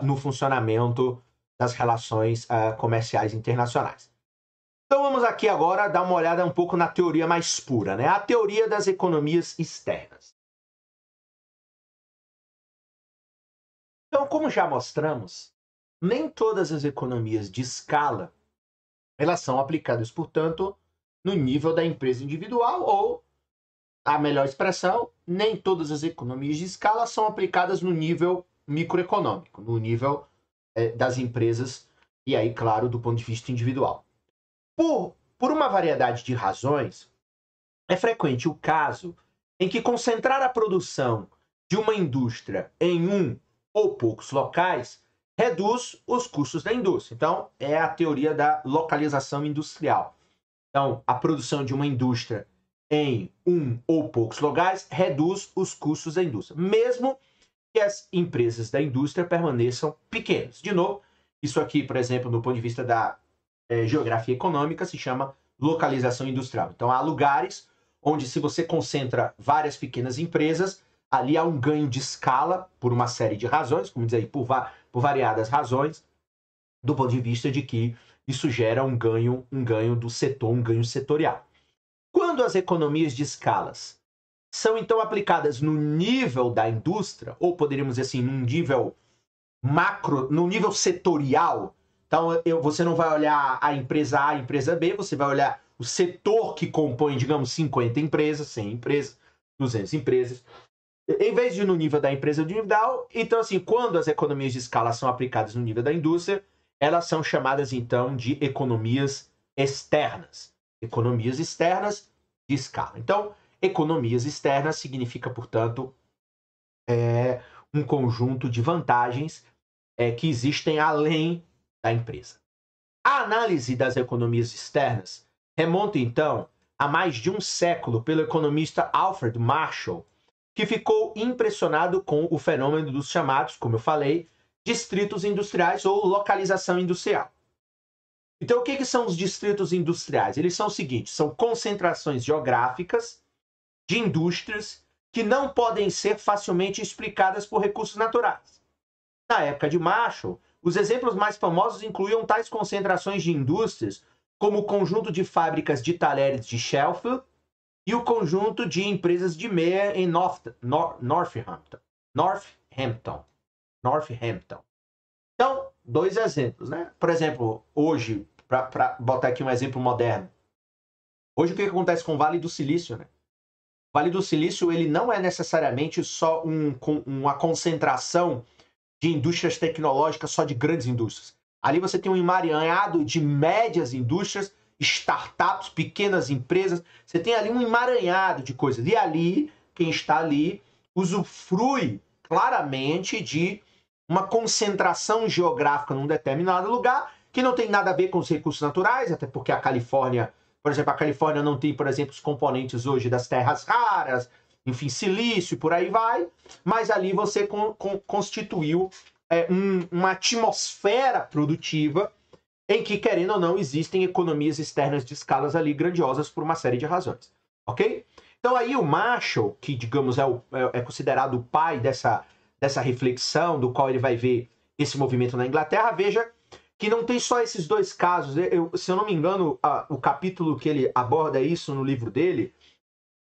no funcionamento das relações comerciais internacionais. Então vamos aqui agora dar uma olhada um pouco na teoria mais pura, né? A teoria das economias externas. Então, como já mostramos, nem todas as economias de escala elas são aplicadas, portanto, no nível da empresa individual ou, a melhor expressão, nem todas as economias de escala são aplicadas no nível microeconômico, no nível das empresas e aí, claro, do ponto de vista individual. Por uma variedade de razões, é frequente o caso em que concentrar a produção de uma indústria em um ou poucos locais reduz os custos da indústria. Então, é a teoria da localização industrial. Então, a produção de uma indústria em um ou poucos locais reduz os custos da indústria, mesmo que as empresas da indústria permaneçam pequenas. De novo, isso aqui, por exemplo, do ponto de vista da geografia econômica, se chama localização industrial. Então, há lugares onde, se você concentra várias pequenas empresas, ali há um ganho de escala por uma série de razões, como dizer, por variadas razões, do ponto de vista de que isso gera um ganho do setor, um ganho setorial. Quando as economias de escalas são então aplicadas no nível da indústria, ou poderíamos dizer assim, num nível macro, no nível setorial, então você não vai olhar a empresa A, a empresa B, você vai olhar o setor que compõe, digamos, 50 empresas, 100 empresas, 200 empresas, em vez de no nível da empresa individual. Então, assim, quando as economias de escala são aplicadas no nível da indústria, elas são chamadas, então, de economias externas. Economias externas de escala. Então, economias externas significa, portanto, um conjunto de vantagens que existem além da empresa. A análise das economias externas remonta, então, a mais de um século pelo economista Alfred Marshall, que ficou impressionado com o fenômeno dos chamados, como eu falei, distritos industriais ou localização industrial. Então, o que são os distritos industriais? Eles são o seguinte, são concentrações geográficas de indústrias que não podem ser facilmente explicadas por recursos naturais. Na época de Marshall, os exemplos mais famosos incluíam tais concentrações de indústrias como o conjunto de fábricas de talheres de Sheffield e o conjunto de empresas de meia em Northampton. Então, dois exemplos, né? Por exemplo, hoje, para botar aqui um exemplo moderno, hoje o que acontece com o Vale do Silício, né? O Vale do Silício, ele não é necessariamente só uma concentração de indústrias tecnológicas, só de grandes indústrias. Ali você tem um emaranhado de médias indústrias, startups, pequenas empresas. Você tem ali um emaranhado de coisas. E ali, quem está ali, usufrui claramente de uma concentração geográfica num determinado lugar, que não tem nada a ver com os recursos naturais, até porque a Califórnia, por exemplo, a Califórnia não tem, por exemplo, os componentes hoje das terras raras, enfim, silício e por aí vai, mas ali você constituiu uma atmosfera produtiva em que, querendo ou não, existem economias externas de escalas ali grandiosas por uma série de razões, ok? Então aí o Marshall, que digamos é considerado o pai dessa reflexão, do qual ele vai ver esse movimento na Inglaterra, veja que não tem só esses dois casos. Se eu não me engano, o capítulo que ele aborda isso no livro dele,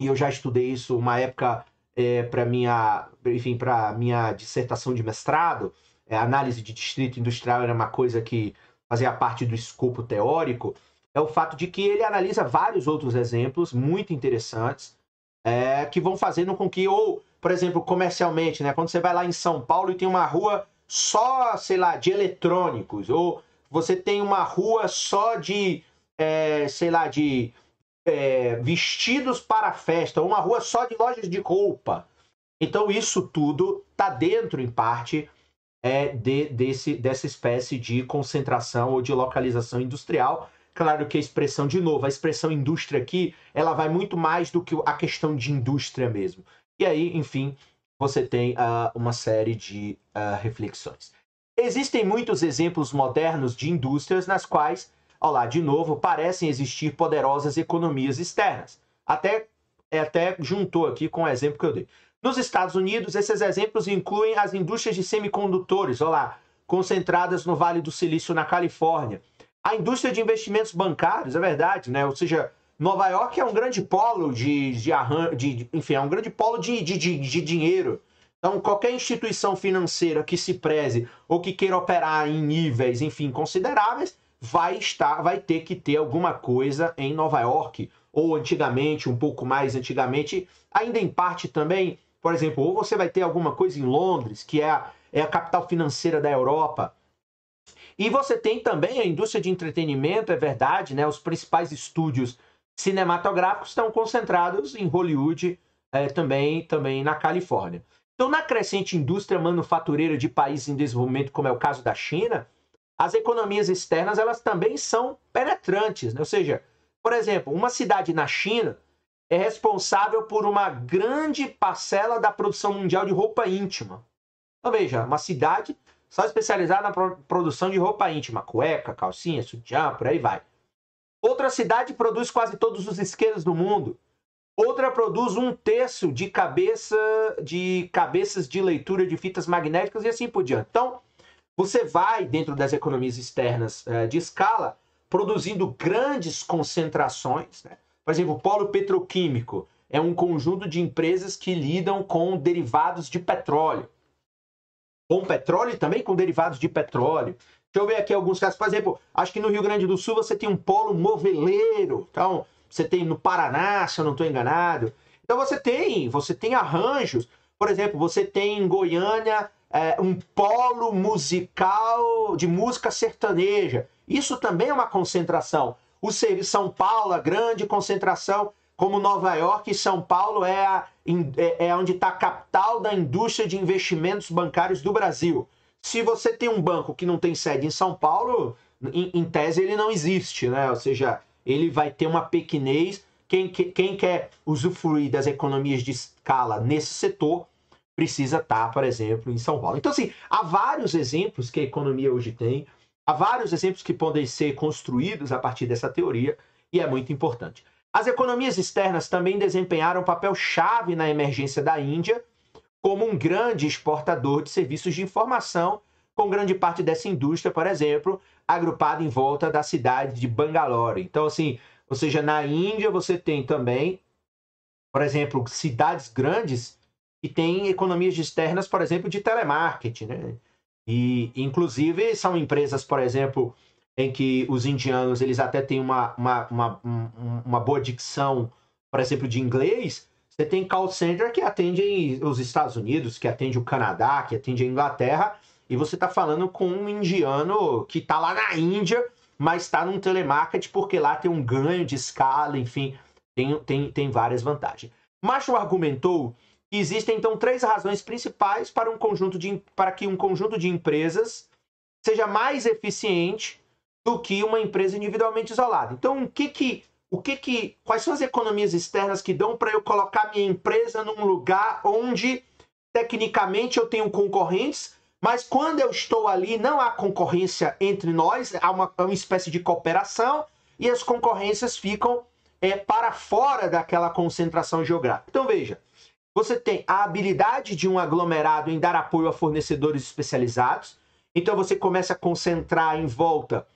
e eu já estudei isso uma época para minha dissertação de mestrado, análise de distrito industrial era uma coisa que fazia parte do escopo teórico, é o fato de que ele analisa vários outros exemplos muito interessantes que vão fazendo com que, ou, por exemplo, comercialmente, né, quando você vai lá em São Paulo e tem uma rua só, sei lá, de eletrônicos, ou você tem uma rua só de, sei lá, de vestidos para festa, uma rua só de lojas de roupa. Então isso tudo está dentro, em parte, dessa espécie de concentração ou de localização industrial. Claro que a expressão, de novo, a expressão indústria aqui, ela vai muito mais do que a questão de indústria mesmo. E aí, enfim, você tem uma série de reflexões. Existem muitos exemplos modernos de indústrias nas quais, olha lá, de novo, parecem existir poderosas economias externas. Até juntou aqui com o exemplo que eu dei. Nos Estados Unidos, esses exemplos incluem as indústrias de semicondutores, olha lá, concentradas no Vale do Silício, na Califórnia. A indústria de investimentos bancários, é verdade, né? Ou seja, Nova York é um grande polo enfim, é um grande polo de dinheiro. Então, qualquer instituição financeira que se preze ou que queira operar em níveis, enfim, consideráveis, vai ter que ter alguma coisa em Nova York, ou antigamente, um pouco mais antigamente, ainda em parte também, por exemplo, ou você vai ter alguma coisa em Londres, que é a capital financeira da Europa. E você tem também a indústria de entretenimento, é verdade, né? Os principais estúdios cinematográficos estão concentrados em Hollywood, também na Califórnia. Então, na crescente indústria manufatureira de países em desenvolvimento, como é o caso da China, as economias externas elas também são penetrantes, né? Ou seja, por exemplo, uma cidade na China é responsável por uma grande parcela da produção mundial de roupa íntima. Então veja, uma cidade só especializada na produção de roupa íntima, cueca, calcinha, sutiã, por aí vai. Outra cidade produz quase todos os isqueiros do mundo. Outra produz 1/3 de cabeças de leitura de fitas magnéticas e assim por diante. Então, você vai, dentro das economias externas de escala, produzindo grandes concentrações, né? Por exemplo, o polo petroquímico é um conjunto de empresas que lidam com derivados de petróleo. Com petróleo e também com derivados de petróleo. Deixa eu ver aqui alguns casos. Por exemplo, acho que no Rio Grande do Sul você tem um polo moveleiro. Então, você tem no Paraná, se eu não estou enganado. Então, você tem arranjos. Por exemplo, você tem em Goiânia um polo musical de música sertaneja. Isso também é uma concentração. São Paulo, a grande concentração, como Nova York e São Paulo é onde está a capital da indústria de investimentos bancários do Brasil. Se você tem um banco que não tem sede em São Paulo, em tese ele não existe, né? Ou seja, ele vai ter uma pequenez. Quem quer usufruir das economias de escala nesse setor precisa estar, por exemplo, em São Paulo. Então, assim, há vários exemplos que a economia hoje tem, há vários exemplos que podem ser construídos a partir dessa teoria, e é muito importante. As economias externas também desempenharam um papel chave na emergência da Índia como um grande exportador de serviços de informação, com grande parte dessa indústria, por exemplo, agrupada em volta da cidade de Bangalore. Então, assim, ou seja, na Índia você tem também, por exemplo, cidades grandes que têm economias externas, por exemplo, de telemarketing, né? E, inclusive, são empresas, por exemplo, em que os indianos eles até têm uma boa dicção, por exemplo, de inglês. Você tem call center que atende os Estados Unidos, que atende o Canadá, que atende a Inglaterra, e você está falando com um indiano que está lá na Índia, mas está num telemarketing porque lá tem um ganho de escala, enfim, tem várias vantagens. Marshall argumentou que existem, então, 3 razões principais para que um conjunto de empresas seja mais eficiente do que uma empresa individualmente isolada. Então, quais são as economias externas que dão para eu colocar minha empresa num lugar onde, tecnicamente, eu tenho concorrentes, mas quando eu estou ali, não há concorrência entre nós, há uma espécie de cooperação e as concorrências ficam para fora daquela concentração geográfica. Então, veja, você tem a habilidade de um aglomerado em dar apoio a fornecedores especializados, então você começa a concentrar em volta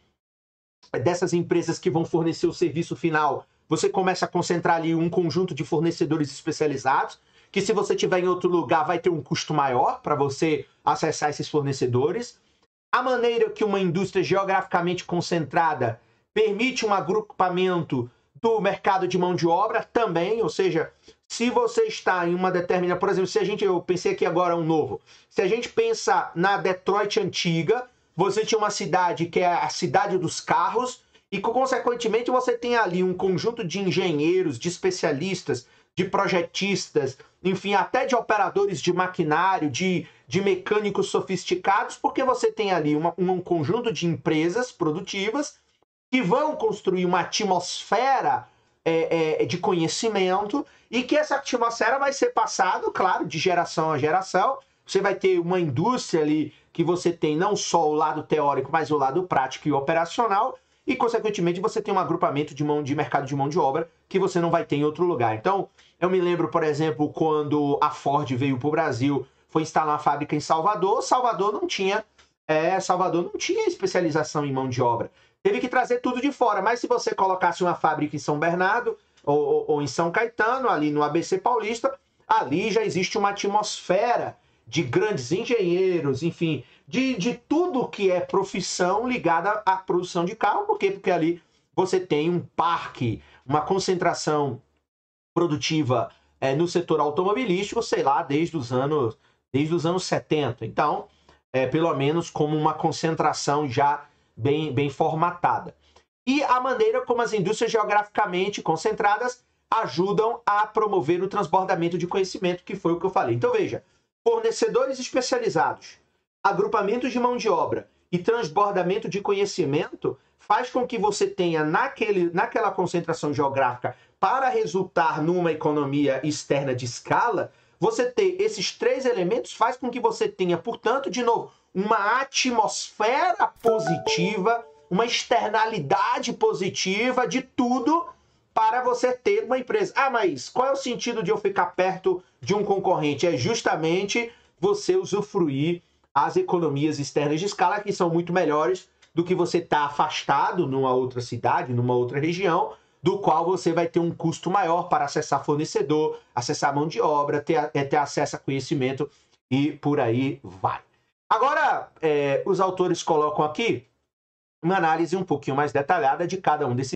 dessas empresas que vão fornecer o serviço final, você começa a concentrar ali um conjunto de fornecedores especializados, que se você estiver em outro lugar vai ter um custo maior para você acessar esses fornecedores. A maneira que uma indústria geograficamente concentrada permite um agrupamento do mercado de mão de obra também, ou seja, se você está em uma determinada... Por exemplo, eu pensei aqui agora um novo. Se a gente pensa na Detroit antiga, você tinha uma cidade que é a cidade dos carros e, consequentemente, você tem ali um conjunto de engenheiros, de especialistas, de projetistas, enfim, até de operadores de maquinário, de mecânicos sofisticados, porque você tem ali um conjunto de empresas produtivas que vão construir uma atmosfera de conhecimento e que essa atmosfera vai ser passada, claro, de geração a geração. Você vai ter uma indústria ali que você tem não só o lado teórico, mas o lado prático e operacional, e, consequentemente, você tem um agrupamento de mercado de mão de obra que você não vai ter em outro lugar. Então, eu me lembro, por exemplo, quando a Ford veio para o Brasil, foi instalar uma fábrica em Salvador, Salvador não tinha especialização em mão de obra. Teve que trazer tudo de fora, mas se você colocasse uma fábrica em São Bernardo ou em São Caetano, ali no ABC Paulista, ali já existe uma atmosfera de grandes engenheiros, enfim, de tudo que é profissão ligada à produção de carro. Por quê? Porque ali você tem um parque, uma concentração produtiva no setor automobilístico, sei lá, desde os anos 70. Então, pelo menos como uma concentração já bem formatada. E a maneira como as indústrias geograficamente concentradas ajudam a promover o transbordamento de conhecimento, que foi o que eu falei. Então, veja, fornecedores especializados, agrupamentos de mão de obra e transbordamento de conhecimento faz com que você tenha naquela concentração geográfica, para resultar numa economia externa de escala, você ter esses três elementos faz com que você tenha, portanto, de novo, uma atmosfera positiva, uma externalidade positiva de tudo para você ter uma empresa. Ah, mas qual é o sentido de eu ficar perto de um concorrente? É justamente você usufruir as economias externas de escala, que são muito melhores do que você estar afastado numa outra cidade, numa outra região, do qual você vai ter um custo maior para acessar fornecedor, acessar mão de obra, ter acesso a conhecimento e por aí vai. Agora, os autores colocam aqui uma análise um pouquinho mais detalhada de cada um desses